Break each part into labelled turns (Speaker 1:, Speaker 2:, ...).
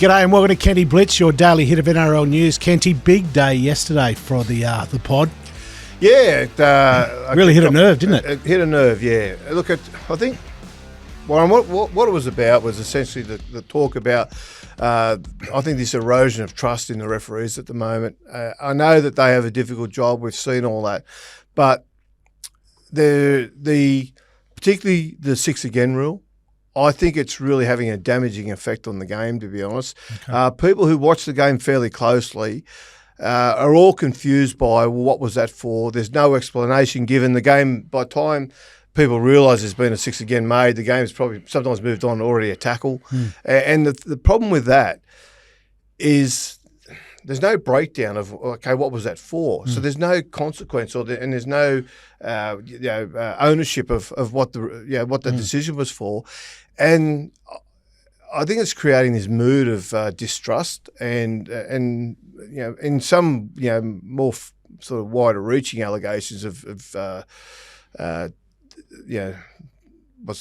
Speaker 1: G'day and welcome to Kenty Blitz, your daily hit of NRL news. Kenty, big day yesterday for the pod.
Speaker 2: Yeah.
Speaker 1: Really hit a nerve, didn't it?
Speaker 2: It hit a nerve, yeah. Look, I think what it was about was essentially the talk about, I think, this erosion of trust in the referees at the moment. I know that they have a difficult job. We've seen all that. But particularly the 6 again rule, I think it's really having a damaging effect on the game, to be honest. Okay. People who watch the game fairly closely are all confused by, well, what was that for? There's no explanation given. The game, by the time people realise there's been a 6 again made, the game's probably sometimes moved on already a tackle. And the problem with that is there's no breakdown of, okay, what was that for? So there's no consequence, and there's no ownership of what the decision was for. And I think it's creating this mood of distrust and in some more sort of wider reaching allegations of what's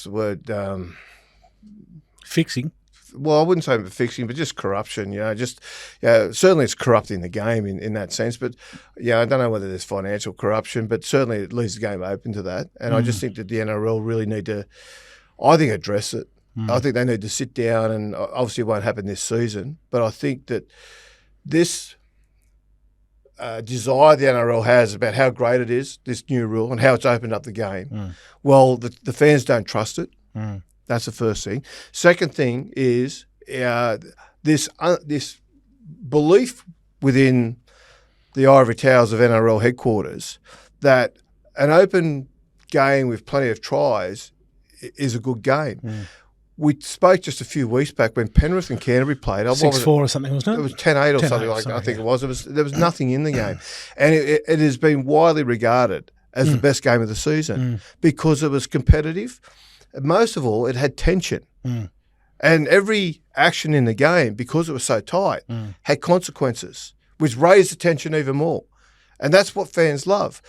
Speaker 2: the word?
Speaker 1: Fixing.
Speaker 2: Well, I wouldn't say fixing, but just corruption. Certainly it's corrupting the game in that sense. But I don't know whether there's financial corruption, but certainly it leaves the game open to that. And I just think that the NRL really need to, address it. I think they need to sit down, and obviously it won't happen this season, but I think that this desire the NRL has about how great it is, this new rule, and how it's opened up the game, well, the fans don't trust it. That's the first thing. Second thing is this belief within the ivory towers of NRL headquarters that an open game with plenty of tries is a good game. We spoke just a few weeks back when Penrith and Canterbury played.
Speaker 1: 6-4 or something, wasn't it?
Speaker 2: It was 10-8 or something like that, I think it was. There was nothing in the game. And it has been widely regarded as the best game of the season because it was competitive. Most of all, it had tension. And every action in the game, because it was so tight, had consequences, which raised the tension even more. And that's what fans love.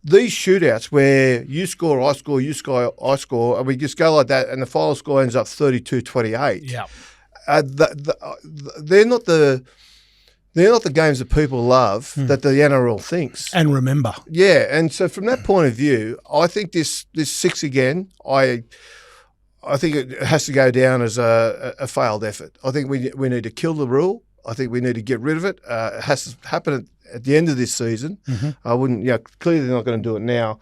Speaker 2: These shootouts where you score, I score, you score, I score, and we just go like that, and the final score ends up 32-28.
Speaker 1: Yeah,
Speaker 2: they're not the games that people love that the NRL thinks
Speaker 1: and remember.
Speaker 2: Yeah, and so from that point of view, I think this 6 again, I think it has to go down as a failed effort. I think we need to kill the rule. I think we need to get rid of it. It has to happen at the end of this season. I wouldn't, clearly they're not going to do it now.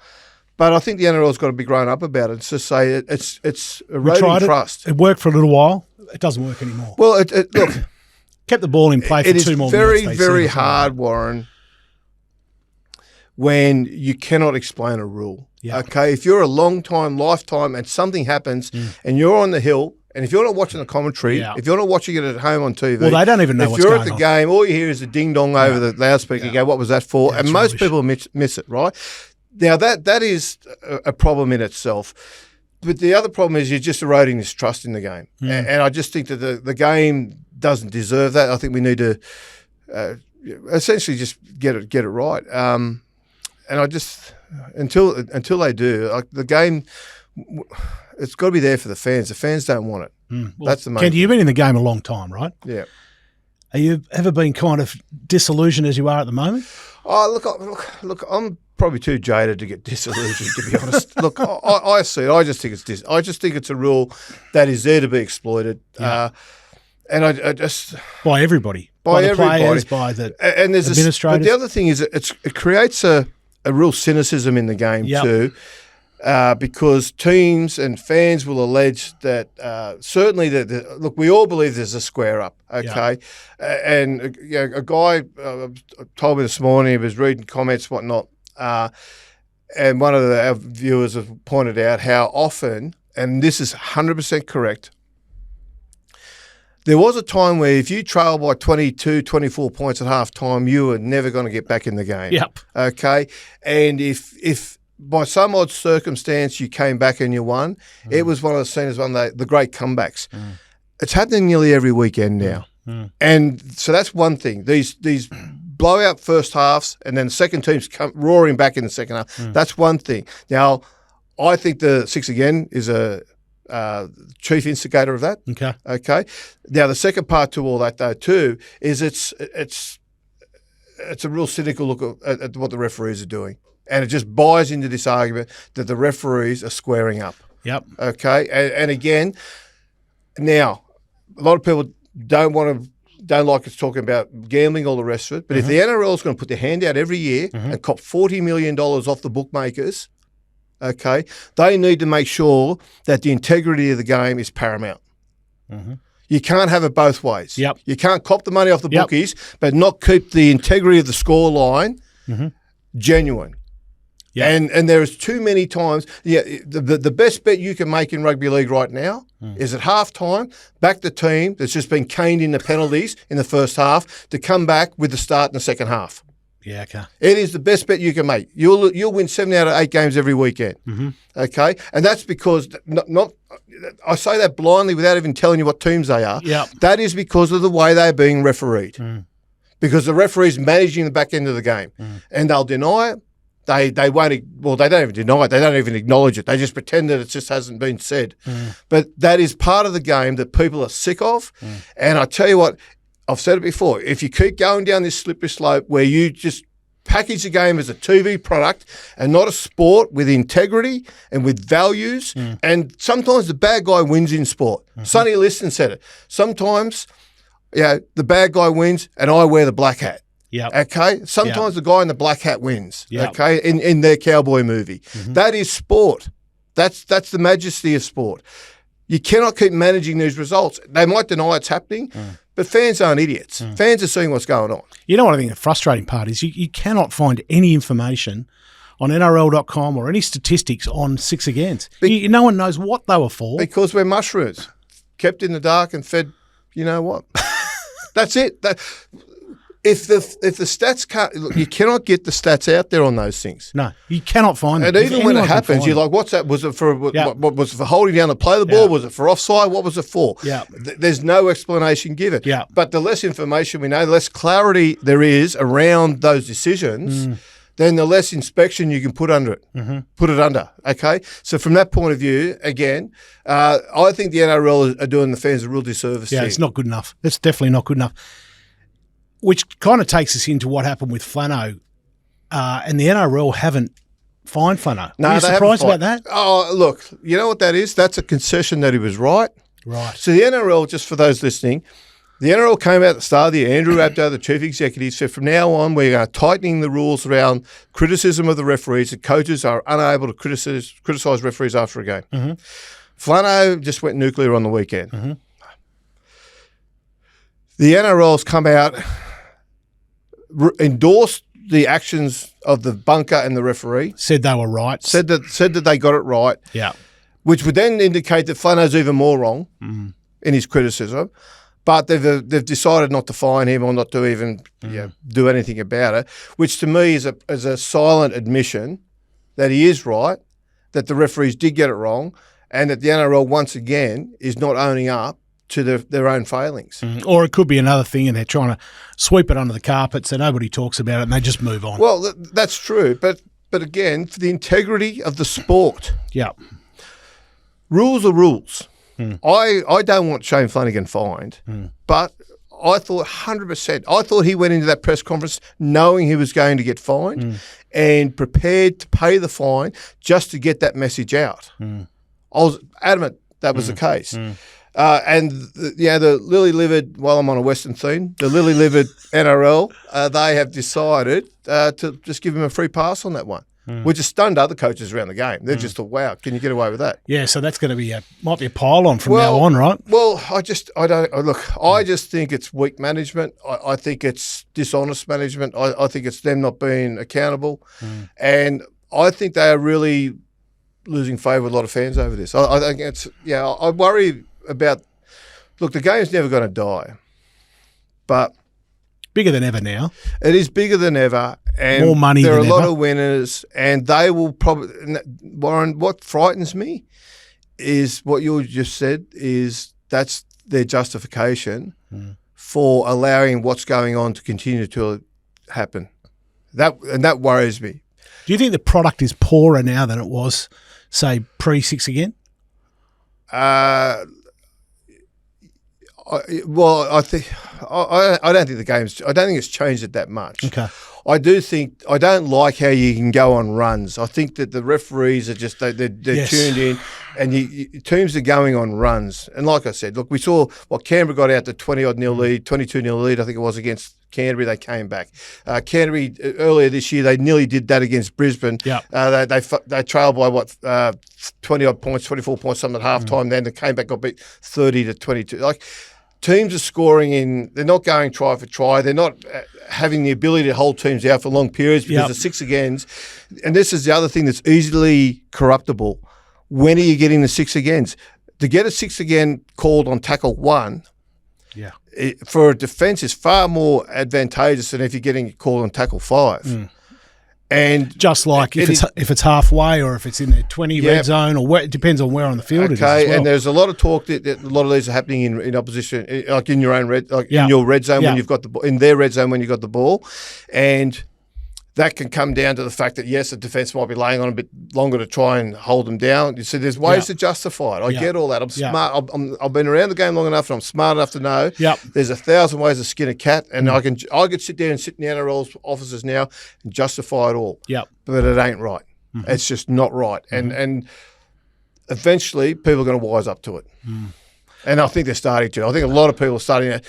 Speaker 2: But I think the NRL's got to be grown up about it. It's just say it's eroding trust.
Speaker 1: It worked for a little while. It doesn't work anymore.
Speaker 2: Well, look.
Speaker 1: Kept the ball in play for 2 more minutes.
Speaker 2: It is very, very hard, Warren, when you cannot explain a rule. Yeah. Okay, if you're a long-time, lifetime, and something happens and you're on the hill, and if you're not watching the commentary, if you're not watching it at home on TV,
Speaker 1: well, they don't even know what's going on.
Speaker 2: If you're at the game, all you hear is a ding-dong over the loudspeaker. You go, what was that for? And most people miss it, right? Now, that is a problem in itself. But the other problem is you're just eroding this trust in the game. And I just think that the game doesn't deserve that. I think we need to essentially just get it right. And I just until they do, the game, it's got to be there for the fans. The fans don't want it. Well, that's the main
Speaker 1: Kenty, you've been in the game a long time, right?
Speaker 2: Yeah.
Speaker 1: Have you ever been kind of disillusioned as you are at the moment?
Speaker 2: Oh, look, I'm probably too jaded to get disillusioned, to be honest. Look, I see it. I just think it's a rule that is there to be exploited. Yeah. And I just
Speaker 1: by everybody, by the players, by the administrators.
Speaker 2: But the other thing is, it creates a real cynicism in the game too, because teams and fans will allege that certainly look, we all believe there's a square up, okay, and a guy told me this morning, he was reading comments, whatnot, and one of our viewers have pointed out how often, and this is 100% correct. There was a time where if you trailed by 22, 24 points at half time, you were never going to get back in the game.
Speaker 1: Yep.
Speaker 2: Okay? And if by some odd circumstance you came back and you won, it was seen as one of the great comebacks. It's happening nearly every weekend now. And so that's one thing. These blowout first halves and then the second teams come roaring back in the second half. That's one thing. Now, I think the 6 again is a chief instigator of that.
Speaker 1: Okay.
Speaker 2: Okay. Now, the second part to all that, though, too, is it's a real cynical look at what the referees are doing. And it just buys into this argument that the referees are squaring up.
Speaker 1: Yep.
Speaker 2: Okay. And again, now, a lot of people don't like us talking about gambling, all the rest of it. But if the NRL is going to put their hand out every year and cop $40 million off the bookmakers, okay, they need to make sure that the integrity of the game is paramount. You can't have it both ways.
Speaker 1: Yep.
Speaker 2: You can't cop the money off the bookies, but not keep the integrity of the score line genuine.
Speaker 1: Yeah.
Speaker 2: And there is too many times. Yeah, the best bet you can make in rugby league right now is at halftime, back the team that's just been caned in the penalties in the first half to come back with the start in the second half.
Speaker 1: Yeah, okay.
Speaker 2: It is the best bet you can make. You'll win 7 out of 8 games every weekend. Okay, and that's because not I say that blindly without even telling you what teams they are.
Speaker 1: Yeah,
Speaker 2: that is because of the way they're being refereed. Because the referee's managing the back end of the game, and they'll deny it. They won't. Well, they don't even deny it. They don't even acknowledge it. They just pretend that it just hasn't been said. But that is part of the game that people are sick of. And I tell you what, I've said it before. If you keep going down this slippery slope where you just package the game as a TV product and not a sport with integrity and with values, and sometimes the bad guy wins in sport. Sonny Liston said it. Sometimes, the bad guy wins and I wear the black hat.
Speaker 1: Yeah.
Speaker 2: Okay. Sometimes the guy in the black hat wins.
Speaker 1: Yep.
Speaker 2: Okay. In their cowboy movie, that is sport. That's the majesty of sport. You cannot keep managing these results. They might deny it's happening, but fans aren't idiots. Fans are seeing what's going on.
Speaker 1: You know what I think the frustrating part is? You cannot find any information on NRL.com or any statistics on six against. No one knows what they were for.
Speaker 2: Because we're mushrooms, kept in the dark and fed. You know what? That's it. If the stats can't, look, you cannot get the stats out there on those things.
Speaker 1: No, you cannot find them.
Speaker 2: And even when it happens, you're like, "What's that? Was it for what was it for holding down to play the ball? Was it for offside? What was it for?"
Speaker 1: Yeah,
Speaker 2: there's no explanation given.
Speaker 1: Yeah,
Speaker 2: but the less information we know, the less clarity there is around those decisions. Then the less inspection you can put under it, put it under. Okay, so from that point of view, again, I think the NRL are doing the fans a real disservice.
Speaker 1: Yeah, it's not good enough. It's definitely not good enough. Which kind of takes us into what happened with Flanno, and the NRL haven't fined Flanno.
Speaker 2: No,
Speaker 1: Are you surprised about that?
Speaker 2: Oh, look, you know what that is? That's a concession that he was right.
Speaker 1: Right.
Speaker 2: So the NRL, just for those listening, the NRL came out at the start of the year. Andrew Abdo, the chief executive, said from now on we're tightening the rules around criticism of the referees. The coaches are unable to criticise referees after a game. Flanno just went nuclear on the weekend. The NRL's come out, endorsed the actions of the bunker and the referee.
Speaker 1: Said they were right.
Speaker 2: Said that they got it right.
Speaker 1: Yeah.
Speaker 2: Which would then indicate that Flanno's even more wrong in his criticism. But they've decided not to fine him or not to even do anything about it, which to me is a silent admission that he is right, that the referees did get it wrong, and that the NRL once again is not owning up to their own failings.
Speaker 1: Or it could be another thing and they're trying to sweep it under the carpet so nobody talks about it and they just move on.
Speaker 2: Well, that's true. But again, for the integrity of the sport, rules are rules. I don't want Shane Flanagan fined, but I thought 100%. I thought he went into that press conference knowing he was going to get fined and prepared to pay the fine just to get that message out. I was adamant that was the case. And the lily-livered, while I'm on a Western theme, the lily-livered NRL, they have decided to just give him a free pass on that one. Which has stunned other coaches around the game. They're just thought, wow, can you get away with that?
Speaker 1: Yeah, so that's going to be might be a pile-on from now on, right?
Speaker 2: Well, I just think it's weak management. I think it's dishonest management. I think it's them not being accountable. And I think they are really losing favour with a lot of fans over this. I think it's, I worry about, look, the game's never going to die, but
Speaker 1: bigger than ever now.
Speaker 2: It is bigger than ever. And
Speaker 1: more money
Speaker 2: there
Speaker 1: than
Speaker 2: are a lot
Speaker 1: ever.
Speaker 2: of winners, and they will probably, Warren, what frightens me is what you just said is that's their justification for allowing what's going on to continue to happen. That worries me.
Speaker 1: Do you think the product is poorer now than it was, say, pre-6 again?
Speaker 2: I don't think the game's. I don't think it's changed it that much.
Speaker 1: Okay.
Speaker 2: I don't like how you can go on runs. I think that the referees are just they're
Speaker 1: Yes.
Speaker 2: tuned in, and teams are going on runs. And like I said, look, we saw what Canberra got out to 20-odd nil lead, 22-0 lead. I think it was against Canterbury. They came back. Canterbury earlier this year, they nearly did that against Brisbane.
Speaker 1: Yeah.
Speaker 2: They trailed by 20-odd points, 24 points, something at half time. Then they came back, got beat 30-22. Like. Teams are scoring they're not going try for try. They're not having the ability to hold teams out for long periods because the six agains. And this is the other thing that's easily corruptible. When are you getting the six agains? To get a six again called on tackle 1 for a defence is far more advantageous than if you're getting it called on tackle 5. And
Speaker 1: just like if it's halfway or if it's in the 20 red zone or where, it depends on where on the field it is.
Speaker 2: Okay,
Speaker 1: as well.
Speaker 2: and there's a lot of talk that a lot of these are happening in opposition, like in your own in your red zone when you've got the ball, in their red zone when you've got the ball, and that can come down to the fact that yes, the defence might be laying on a bit longer to try and hold them down. You see, there's ways to justify it. I get all that. I'm smart. I've been around the game long enough, and I'm smart enough to know there's 1,000 ways to skin a cat, and I could sit there and sit in the NRL's offices now and justify it all. But it ain't right. It's just not right, and eventually people are going to wise up to it. And I think they're starting to. I think a lot of people are starting to.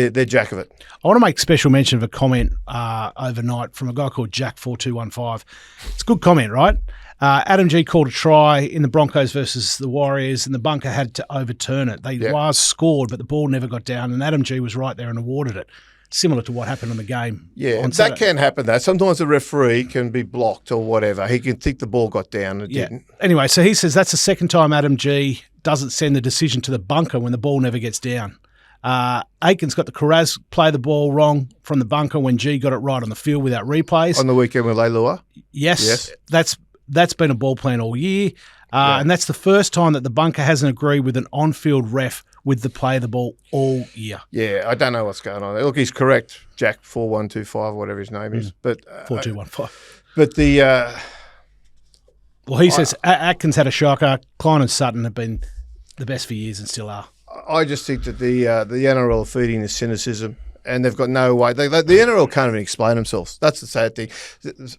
Speaker 2: They're jack of it.
Speaker 1: I want to make special mention of a comment overnight from a guy called Jack4215. It's a good comment, right? Adam G called a try in the Broncos versus the Warriors, and the bunker had to overturn it. They was scored, but the ball never got down, and Adam G was right there and awarded it. Similar to what happened in the game.
Speaker 2: Yeah, that can happen, though. Sometimes the referee can be blocked or whatever. He can think the ball got down and it didn't.
Speaker 1: Anyway, so he says that's the second time Adam G doesn't send the decision to the bunker when the ball never gets down. Aiken's got the Carraz play the ball wrong from the bunker when G got it right on the field without replays.
Speaker 2: On the weekend with Leilua?
Speaker 1: Yes. That's been a ball plan all year. And that's the first time that the bunker hasn't agreed with an on-field ref with the play of the ball all year.
Speaker 2: Yeah, I don't know what's going on there. Look, he's correct, Jack 4125, whatever his name is. But
Speaker 1: 4215.
Speaker 2: But the
Speaker 1: well, he says Atkins had a shocker. Klein and Sutton have been the best for years and still are.
Speaker 2: I just think that the NRL are feeding the cynicism. And they've got no way. The NRL can't even explain themselves. That's the sad thing.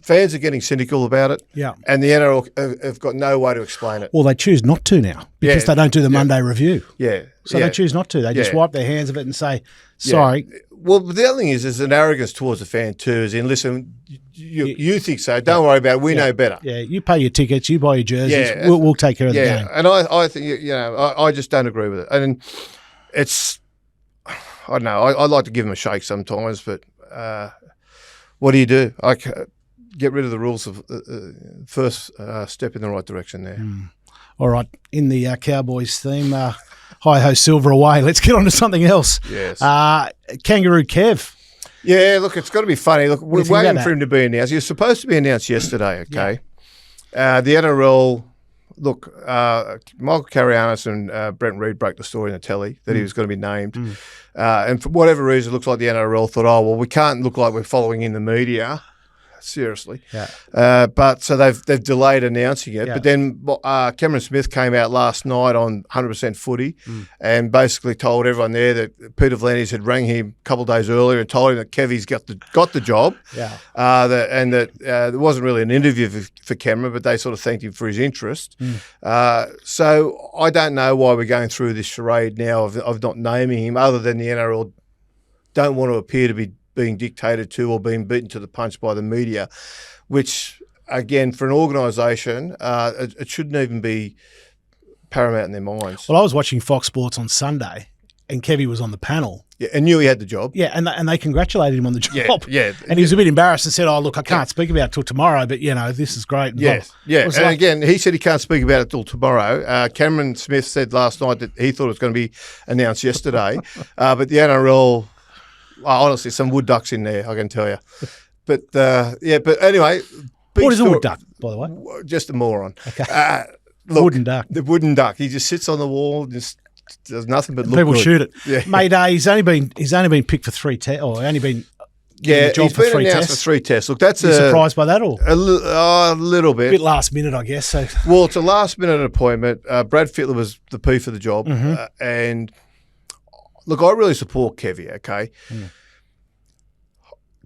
Speaker 2: Fans are getting cynical about it.
Speaker 1: Yeah.
Speaker 2: And the NRL have got no way to explain it.
Speaker 1: Well, they choose not to now because they don't do the Monday review.
Speaker 2: Yeah.
Speaker 1: So they choose not to. They just wipe their hands of it and say, sorry.
Speaker 2: Yeah. Well, the other thing is there's an arrogance towards the fan too, as in, listen, you think so. Don't worry about it. We know better.
Speaker 1: Yeah, you pay your tickets, you buy your jerseys. We'll take care of the game.
Speaker 2: And I think, I just don't agree with it. And it's... I don't know. I like to give them a shake sometimes, but what do you do? Get rid of the rules of first step in the right direction there.
Speaker 1: All right. In the Cowboys theme, hi-ho, silver away. Let's get on to something else.
Speaker 2: Yes.
Speaker 1: Kangaroo Kev.
Speaker 2: Yeah, look, it's got to be funny. Look, we're waiting for him to be announced. He was supposed to be announced yesterday, okay? Yeah. The NRL... Look, Michael Carrianis and Brent Reid broke the story in the telly that he was going to be named. And for whatever reason, it looks like the NRL thought, we can't look like we're following in the media. Seriously. Yeah. But so they've delayed announcing it. Yeah. But then Cameron Smith came out last night on 100% footy and basically told everyone there that Peter V'landys had rang him a couple of days earlier and told him that Kevy's got the job. Yeah. And that there wasn't really an interview for Cameron, but they sort of thanked him for his interest. So I don't know why we're going through this charade now of not naming him, other than the NRL don't want to appear to be being dictated to or being beaten to the punch by the media, which, again, for an organisation, it shouldn't even be paramount in their minds.
Speaker 1: Well, I was watching Fox Sports on Sunday, and Kevy was on the panel.
Speaker 2: Yeah, and knew he had the job.
Speaker 1: Yeah, and they congratulated him on the job.
Speaker 2: Yeah.
Speaker 1: And he was a bit embarrassed and said, look, I can't speak about it till tomorrow, but, this is great. And
Speaker 2: And again, he said he can't speak about it till tomorrow. Cameron Smith said last night that he thought it was going to be announced yesterday, but the NRL... honestly, some wood ducks in there, I can tell you. But, but anyway.
Speaker 1: What is a wood duck, by the way?
Speaker 2: Just a moron.
Speaker 1: Okay.
Speaker 2: Look,
Speaker 1: wooden duck.
Speaker 2: The wooden duck. He just sits on the wall, just does nothing but look
Speaker 1: People
Speaker 2: good.
Speaker 1: shoot it.
Speaker 2: Yeah.
Speaker 1: Mate, he's only been picked for 3 tests, or only been
Speaker 2: Yeah,
Speaker 1: the job
Speaker 2: he's
Speaker 1: for
Speaker 2: been
Speaker 1: 3
Speaker 2: announced
Speaker 1: tests.
Speaker 2: for 3 tests. Look, that's
Speaker 1: Are you surprised by that, or
Speaker 2: a little
Speaker 1: a
Speaker 2: bit.
Speaker 1: bit last minute, I guess? So
Speaker 2: Well, it's a last-minute appointment. Brad Fittler was the P for the job.
Speaker 1: Mm-hmm.
Speaker 2: And, look, I really support Kevy, okay?
Speaker 1: Mm.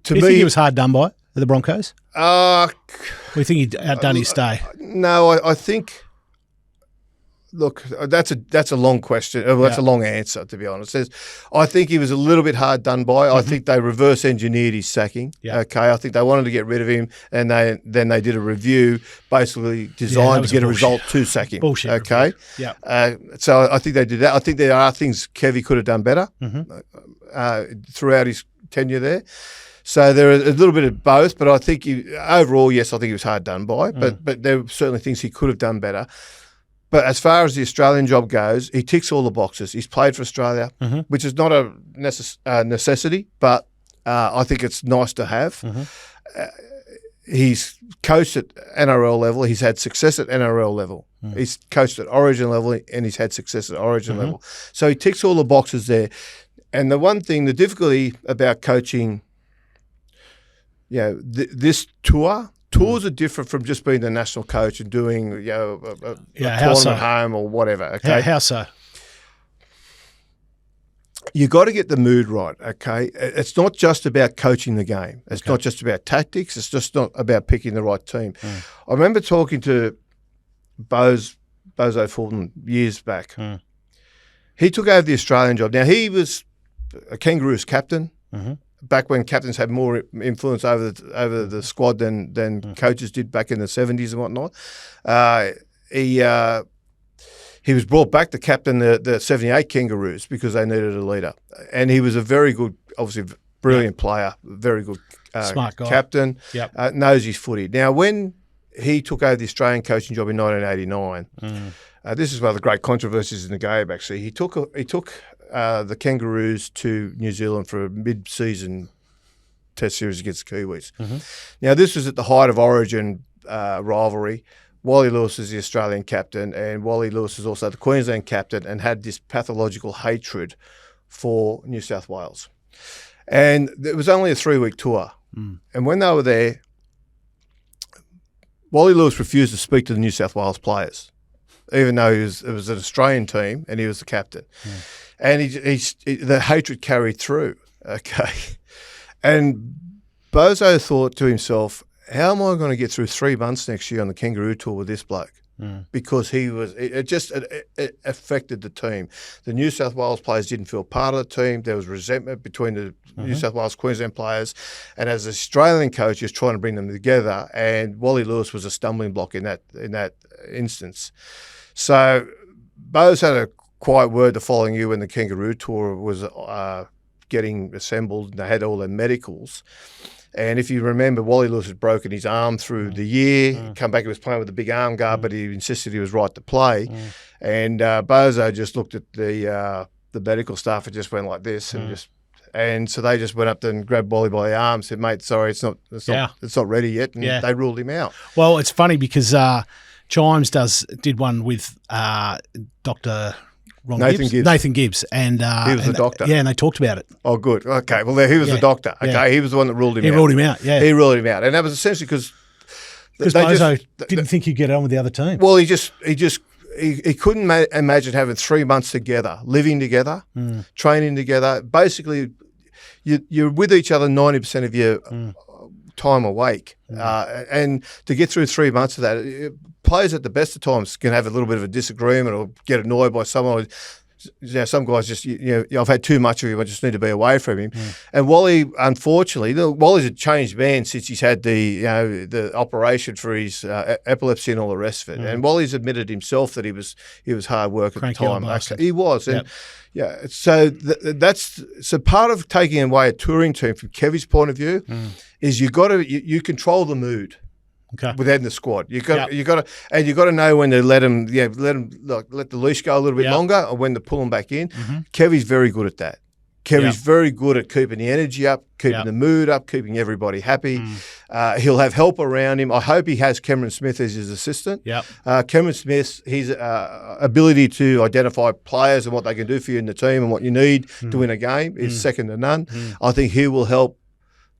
Speaker 2: To
Speaker 1: do you
Speaker 2: me,
Speaker 1: think he was hard done by at the Broncos?
Speaker 2: uh,
Speaker 1: Or you think he'd outdone his stay?
Speaker 2: no, I think. Look, that's a long question. That's a long answer, to be honest. I think he was a little bit hard done by. I think they reverse engineered his sacking.
Speaker 1: Yeah.
Speaker 2: Okay, I think they wanted to get rid of him, and then they did a review, basically designed to get a result to sack him.
Speaker 1: Bullshit.
Speaker 2: Okay,
Speaker 1: review. Yeah.
Speaker 2: so I think they did that. I think there are things Kevy could have done better throughout his tenure there. So there are a little bit of both, but I think overall, yes, I think he was hard done by. But there were certainly things he could have done better. But as far as the Australian job goes, he ticks all the boxes. He's played for Australia, which is not a necessity, but I think it's nice to have. He's coached at NRL level. He's had success at NRL level. He's coached at Origin level, and he's had success at Origin level. So he ticks all the boxes there. And the difficulty about coaching, this tours are different from just being the national coach and doing, a tournament at home or whatever. Okay,
Speaker 1: How so?
Speaker 2: You got to get the mood right. Okay, it's not just about coaching the game. It's not just about tactics. It's just not about picking the right team. I remember talking to Bozo Fulton years back. He took over the Australian job. Now he was a Kangaroos captain. Back when captains had more influence over the squad than coaches did back in the 70s and whatnot. He was brought back to captain the 78 Kangaroos because they needed a leader. And he was a very good, obviously brilliant player, very good
Speaker 1: smart guy.
Speaker 2: Captain,
Speaker 1: knows
Speaker 2: his footy. Now, when he took over the Australian coaching job in 1989, this is one of the great controversies in the game, actually. He took the Kangaroos to New Zealand for a mid-season test series against the Kiwis. Now, this was at the height of Origin rivalry. Wally Lewis is the Australian captain, and Wally Lewis is also the Queensland captain and had this pathological hatred for New South Wales. And it was only a 3-week tour. And when they were there, Wally Lewis refused to speak to the New South Wales players, even though it was an Australian team and he was the captain. And the hatred carried through, okay? And Bozo thought to himself, how am I going to get through 3 months next year on the Kangaroo Tour with this bloke? Because it affected the team. The New South Wales players didn't feel part of the team. There was resentment between the New South Wales Queensland players. And as an Australian coach, he was trying to bring them together. And Wally Lewis was a stumbling block in that instance. So Bo's had a quiet word the following year when the Kangaroo Tour was getting assembled and they had all their medicals. And if you remember, Wally Lewis had broken his arm through the year, come back, he was playing with a big arm guard, but he insisted he was right to play. And Bozo just looked at the medical staff and just went like this and so they just went up and grabbed Wally by the arm and said, mate, sorry, it's not ready yet. And they ruled him out.
Speaker 1: Well, it's funny because Chimes did one with Dr. Nathan Gibbs. And
Speaker 2: he was the doctor.
Speaker 1: Yeah, and they talked about it.
Speaker 2: Oh, good. Okay. Well, he was the doctor. Okay.
Speaker 1: Yeah.
Speaker 2: He was the one that ruled him out.
Speaker 1: He ruled him out, yeah.
Speaker 2: He ruled him out. And that was essentially because
Speaker 1: Bozo didn't think he'd get on with the other team.
Speaker 2: Well, he couldn't imagine having 3 months together, living together, training together. Basically, you're with each other 90% of your time awake. And to get through 3 months of that, players at the best of times can have a little bit of a disagreement or get annoyed by someone. Some guys just, I've had too much of him. I just need to be away from him. And Wally, unfortunately, Wally's a changed man since he's had the operation for his epilepsy and all the rest of it. And Wally's admitted himself that he was hard work at the time. He was. And so so part of taking away a touring team from Kevy's point of view is you control the mood. Within the squad, you got to know when to let them let the leash go a little bit longer, or when to pull them back in. Kevy's very good at that. Kevy's very good at keeping the energy up, keeping the mood up, keeping everybody happy. He'll have help around him. I hope he has Cameron Smith as his assistant. Cameron Smith, his ability to identify players and what they can do for you in the team and what you need to win a game is second to none. I think he will help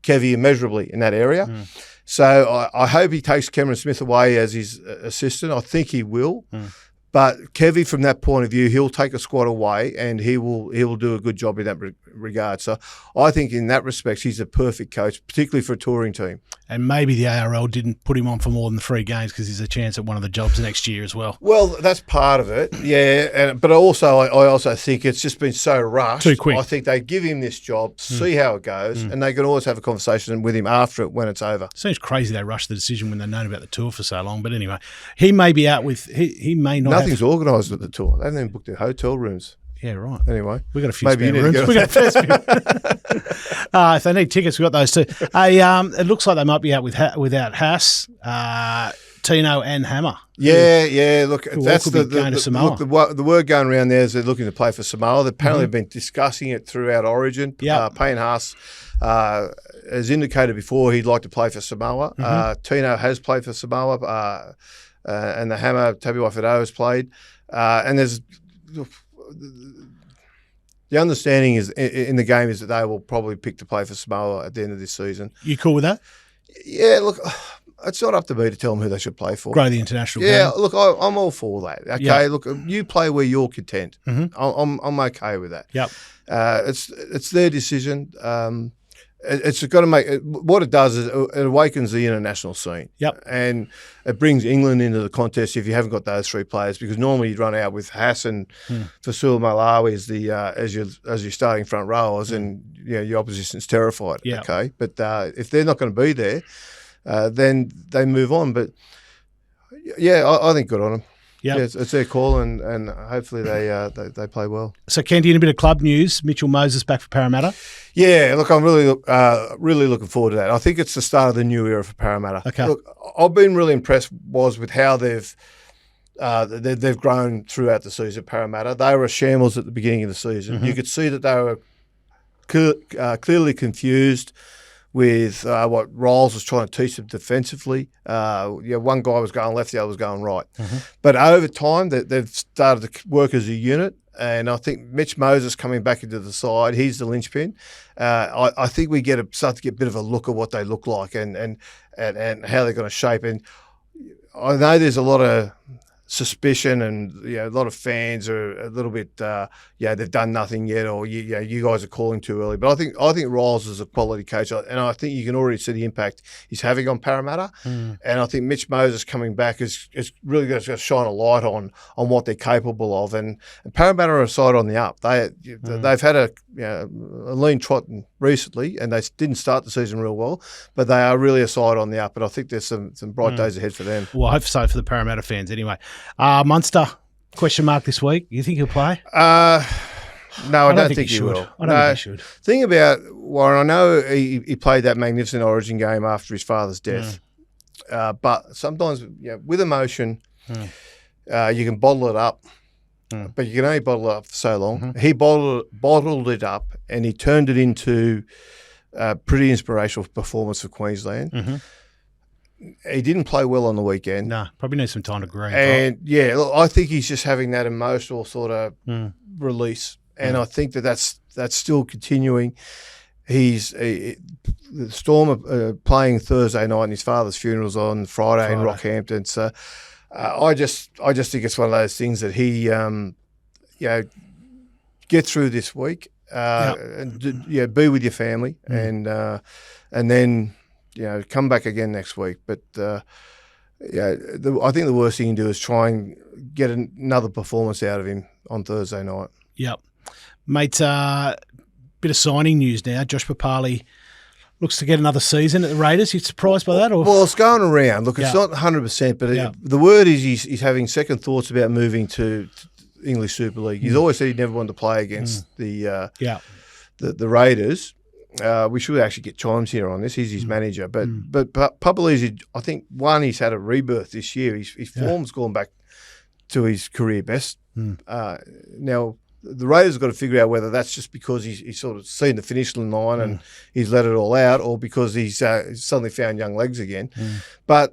Speaker 2: Kevy immeasurably in that area. So I hope he takes Cameron Smith away as his assistant. I think he will. But Kevy, from that point of view, he'll take a squad away and he will do a good job in that regard. So I think in that respect, he's a perfect coach, particularly for a touring team.
Speaker 1: And maybe the ARL didn't put him on for more than 3 games because he's a chance at one of the jobs next year as well.
Speaker 2: Well, that's part of it, yeah. But I also think it's just been so rushed.
Speaker 1: Too quick.
Speaker 2: I think they give him this job, see how it goes, and they can always have a conversation with him after it when it's over.
Speaker 1: Seems crazy they rushed the decision when they've known about the tour for so long. But anyway, he may be out with he may not.
Speaker 2: Nothing's organised with the tour. They haven't even booked their hotel rooms.
Speaker 1: Yeah, right.
Speaker 2: Anyway,
Speaker 1: we've got a few
Speaker 2: maybe
Speaker 1: spare rooms. We've got a fair spare. If they need tickets, we've got those too. It looks like they might be out without Haas, Tino and Hammer.
Speaker 2: Yeah. Look,
Speaker 1: that's going to Samoa.
Speaker 2: Look, the word going around there is they're looking to play for Samoa. They apparently have been discussing it throughout Origin. Payne Haas has indicated before he'd like to play for Samoa. Tino has played for Samoa, and the Hammer, Tabi Waifedo, has played. And there's the understanding is in the game is that they will probably pick to play for Samoa at the end of this season.
Speaker 1: You cool with that?
Speaker 2: Yeah, look, it's not up to me to tell them who they should play for.
Speaker 1: Grow the international game.
Speaker 2: Yeah, look, I'm all for that. Okay, look, you play where you're content. I'm okay with that.
Speaker 1: Yep.
Speaker 2: It's their decision. It's got to make what it does is it awakens the international scene.
Speaker 1: Yep.
Speaker 2: And it brings England into the contest if you haven't got those 3 players, because normally you'd run out with Haas and Fasul Malawi as the as your starting front rowers, and your opposition's terrified.
Speaker 1: Yep.
Speaker 2: Okay, but if they're not going to be there, then they move on. But I think good on them.
Speaker 1: Yep.
Speaker 2: Yeah, it's their call, and hopefully they play well.
Speaker 1: So, Kenty, in a bit of club news, Mitchell Moses back for Parramatta.
Speaker 2: Yeah, look, I'm really looking forward to that. I think it's the start of the new era for Parramatta.
Speaker 1: Okay.
Speaker 2: Look, I've been really impressed with how they've grown throughout the season. Parramatta, they were a shambles at the beginning of the season. You could see that they were clearly confused with what Riles was trying to teach them defensively. One guy was going left, the other was going right. But over time, they've started to work as a unit, and I think Mitch Moses coming back into the side, he's the linchpin. I think we start to get a bit of a look at what they look like and how they're going to shape. And I know there's a lot of suspicion, and a lot of fans are a little bit they've done nothing yet, or you guys are calling too early. But I think Riles is a quality coach, and I think you can already see the impact he's having on Parramatta. And I think Mitch Moses coming back is really going to shine a light on what they're capable of. And Parramatta are a side on the up. They've had a lean trot recently, and they didn't start the season real well, but they are really a side on the up, and I think there's some bright days ahead for them.
Speaker 1: Well, I hope so for the Parramatta fans anyway. Munster, question mark this week. You think he'll play?
Speaker 2: No, I don't think he will.
Speaker 1: I don't think he should.
Speaker 2: Thing about Warren, I know he played that magnificent Origin game after his father's death, but sometimes with emotion, you can bottle it up, but you can only bottle it up for so long. He bottled it up, and he turned it into a pretty inspirational performance for Queensland. He didn't play well on the weekend.
Speaker 1: No, probably needs some time to grieve.
Speaker 2: And look, I think he's just having that emotional sort of release, and I think that's still continuing. The Storm are playing Thursday night, and his father's funeral's on Friday in Rockhampton. So I just think it's one of those things that he get through this week, and be with your family, and then. Come back again next week. But I think the worst thing you can do is try and get another performance out of him on Thursday night.
Speaker 1: Yep. Mate, bit of signing news now. Josh Papali looks to get another season at the Raiders. You surprised by that? Or?
Speaker 2: Well, it's going around. Look, it's not 100%, but the word is he's having second thoughts about moving to English Super League. He's always said he never wanted to play against the Raiders. We should actually get Chimes here on this. He's his manager. But Papali'i, I think, he's had a rebirth this year. His form's gone back to his career best. Now, the Raiders have got to figure out whether that's just because he's sort of seen the finish line and he's let it all out, or because he's suddenly found young legs again. But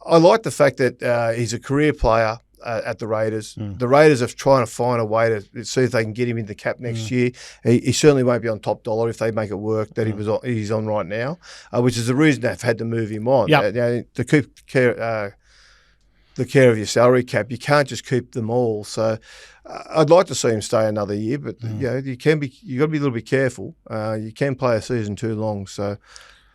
Speaker 2: I like the fact that he's a career player. at the Raiders. The Raiders are trying to find a way to see if they can get him in the cap next year. He certainly won't be on top dollar if they make it work that he's on right now, which is the reason they've had to move him on. To keep the care of your salary cap, you can't just keep them all. So I'd like to see him stay another year, but you've got to be a little bit careful. You can play a season too long, so.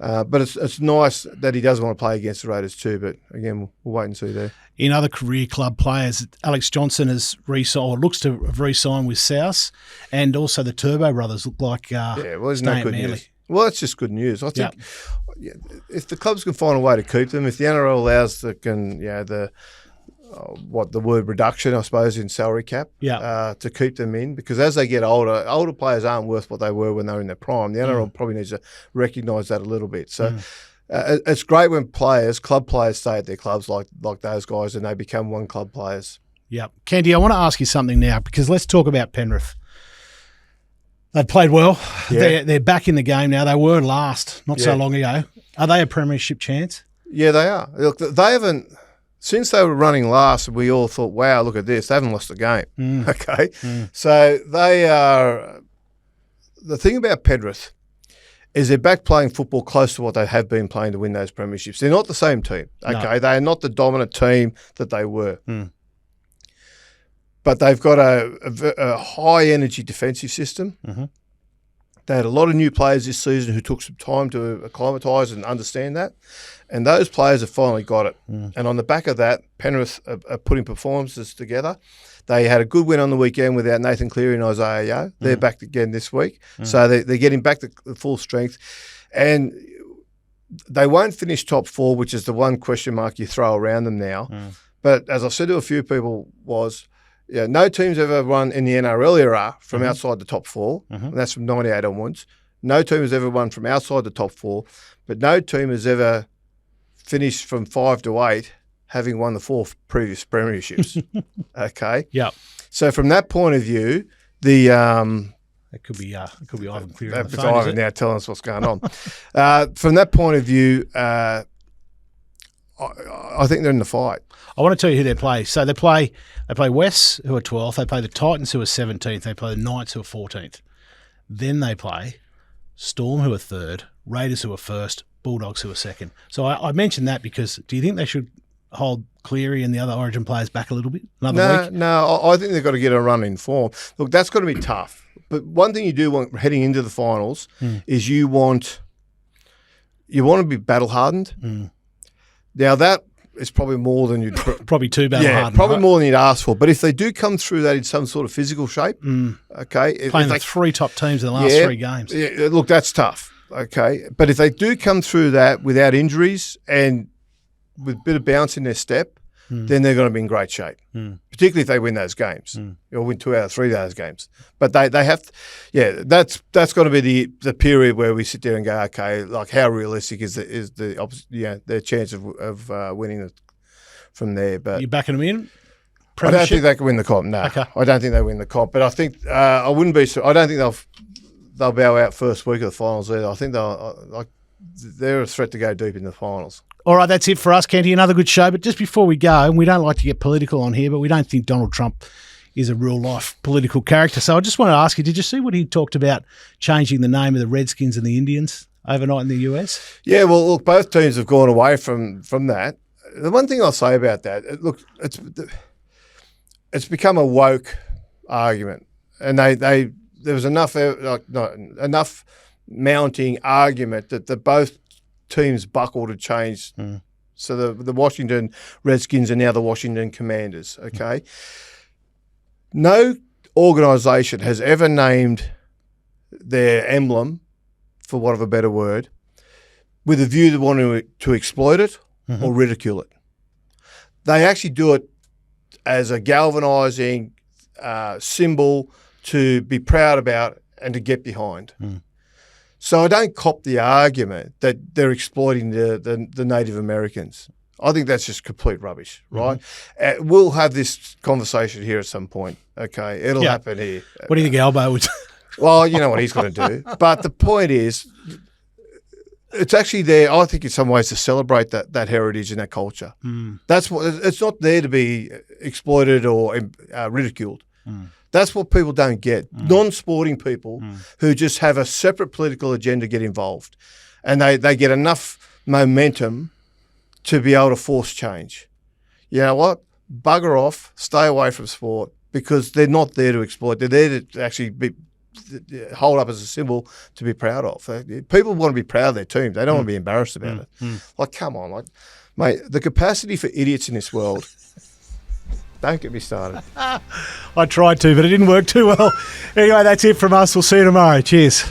Speaker 2: But it's nice that he does want to play against the Raiders too. But again, we'll wait and see there.
Speaker 1: In other career club players, Alex Johnson has re-signed, or looks to have re-signed with South, and also the Turbo brothers look like
Speaker 2: isn't that good news? Well, it's just good news. I think if the clubs can find a way to keep them, if the NRL allows the word reduction, I suppose, in salary cap to keep them in, because as they get older players aren't worth what they were when they were in their prime. The NRL probably needs to recognise that a little bit. So it's great when club players stay at their clubs like those guys, and they become one club players.
Speaker 1: Yeah. Kenty, I want to ask you something now, because let's talk about Penrith. They played well. Yeah. They're back in the game now. They were last not so long ago. Are they a premiership chance?
Speaker 2: Yeah, they are. Look, they haven't... Since they were running last, we all thought, wow, look at this. They haven't lost a game. Okay? So they are... The thing about Penrith is they're back playing football close to what they have been playing to win those premierships. They're not the same team. Okay? No. They are not the dominant team that they were. But they've got a high-energy defensive system. They had a lot of new players this season who took some time to acclimatise and understand that. And those players have finally got it. And on the back of that, Penrith are putting performances together. They had a good win on the weekend without Nathan Cleary and Isaiah Yeo. They're back again this week. So they're getting back to full strength. And they won't finish top four, which is the one question mark you throw around them now. But as I've said to a few people no team's ever won in the NRL era from outside the top four, and that's from 98 onwards. No team has ever won from outside the top four, but no team has ever finished from 5 to 8 having won the 4 previous premierships. Okay?
Speaker 1: Yeah.
Speaker 2: So from that point of view,
Speaker 1: it could be Ivan Cleary on the phone,
Speaker 2: Ivan now telling us what's going on. From that point of view, I think they're in the fight.
Speaker 1: I want to tell you who they play. So they play West, who are 12th. They play the Titans, who are 17th. They play the Knights, who are 14th. Then they play Storm, who are 3rd, Raiders, who are 1st, Bulldogs, who are 2nd. So I mentioned that because do you think they should hold Cleary and the other Origin players back a little bit? Week?
Speaker 2: No, I think they've got to get a run in form. Look, that's got to be tough. But one thing you do want heading into the finals is you want to be battle hardened. Now that is probably more than you'd
Speaker 1: probably too battle hardened.
Speaker 2: Probably more than you'd ask for. But if they do come through that in some sort of physical shape, okay,
Speaker 1: playing the 3 top teams in the last 3 games.
Speaker 2: Yeah, look, that's tough. Okay, but if they do come through that without injuries and with a bit of bounce in their step, then they're going to be in great shape. Particularly if they win those games, or win 2 out of 3 of those games. But they have, that's going to be the period where we sit there and go, okay, like how realistic is their chance of winning it from there? But
Speaker 1: you backing them in?
Speaker 2: I don't think they can win the comp. No, okay. I don't think they win the comp. But I think I wouldn't be. I don't think they'll bow out first week of the finals either. I think they're a threat to go deep in the finals. All
Speaker 1: right, that's it for us, Kenty. Another good show. But just before we go, and we don't like to get political on here, but we don't think Donald Trump is a real-life political character. So I just want to ask you, did you see what he talked about changing the name of the Redskins and the Indians overnight in the US?
Speaker 2: Yeah, well, look, both teams have gone away from that. The one thing I'll say about that, look, it's become a woke argument. And there was enough mounting argument that both teams buckled to change. So the Washington Redskins are now the Washington Commanders, okay? No organisation has ever named their emblem, for want of a better word, with a view to wanting to exploit it or ridicule it. They actually do it as a galvanising symbol to be proud about and to get behind. So I don't cop the argument that they're exploiting the Native Americans. I think that's just complete rubbish, right? We'll have this conversation here at some point, okay? It'll happen here.
Speaker 1: What do you think Albo would do?
Speaker 2: Well, you know what he's going to do. But the point is, it's actually there, I think, in some ways to celebrate that heritage and that culture. That's what it's not there to be exploited or ridiculed. That's what people don't get. Non-sporting people who just have a separate political agenda get involved, and they get enough momentum to be able to force change. You know what? Bugger off, stay away from sport, because they're not there to exploit. They're there to actually hold up as a symbol to be proud of. People want to be proud of their team. They don't want to be embarrassed about it. Like, come on, mate, the capacity for idiots in this world. Don't get me started.
Speaker 1: I tried to, but it didn't work too well. Anyway, that's it from us. We'll see you tomorrow. Cheers.